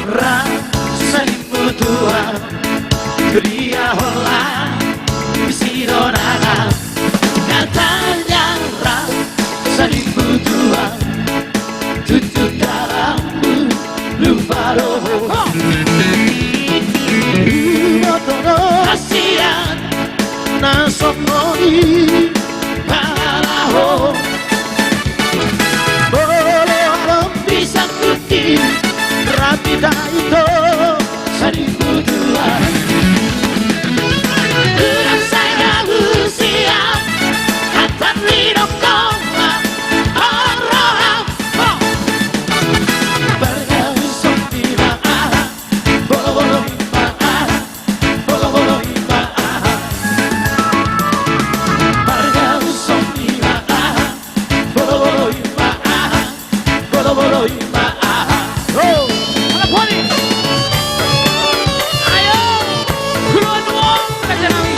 Rasanimu Tuhan Dia hola Sidonana Katanya Rasanimu Tuhan Tutup dalammu lupa roho Kasihan Nasomoni Palaho Boleh bisa kuti Rapi daito Sanimu Tuhan Kurang saya usia Hatan lidok koma Orang Bergaul sopi ma'ah Bolo-bolo ma'ah Bolo-bolo ma'ah Bergaul sopi ma'ah Bolo-bolo ma'ah Bolo-bolo ma'ah Oh, anak wali ayo keluar dong belajar kami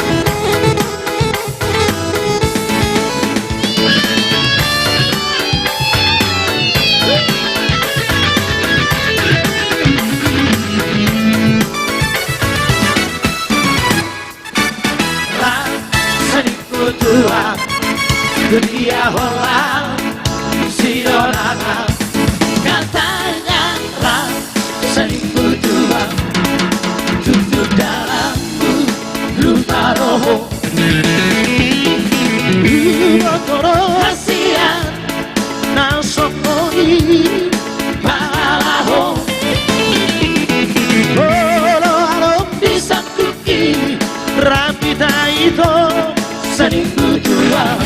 Rasanimu Tuhan Dunia holang Sidonana Katanya Rasanimu Tuhan Tutup dalammu lupa roho Kasihan Nasomoni Palaho Olo bisa kuki Rapi daito Sanimu Tuhan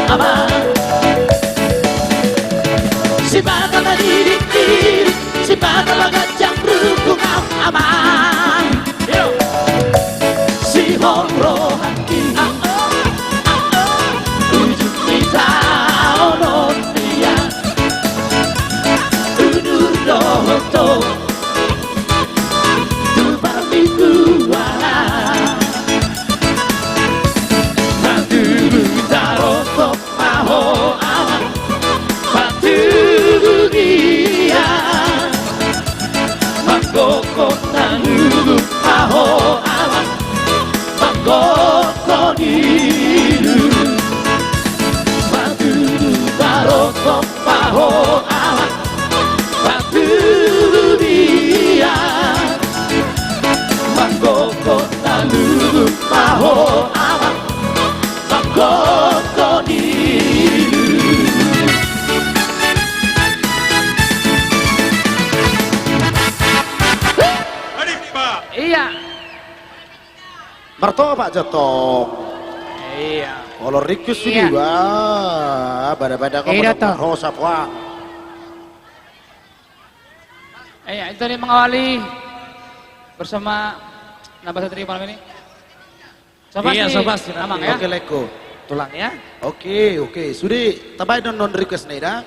aman. Si bata madidik-didik, si bata magandang rukong aman. Si hongro hati, ujung kita onon dia, unur dohoto, tu bami kuala. Batu taroto maho aman, batu dunia, magkoko nanugu maho aman, magkoko niru. Batu taroto maho aman, batu dunia, magkoko nanugu maho aman, magkoko niru. Iya. Marto Pak Jotong. Iya. Kalau Rikus Iya. juga, pada Iya, toh. rosa Pak. Iya, itu nih mengawali bersama Nabas Satria malam ini. Sobat Iya, nih, sobat, Amang ya. Oke Leko. Tulang ya. Oke. Sudi, tabai non request nih dah.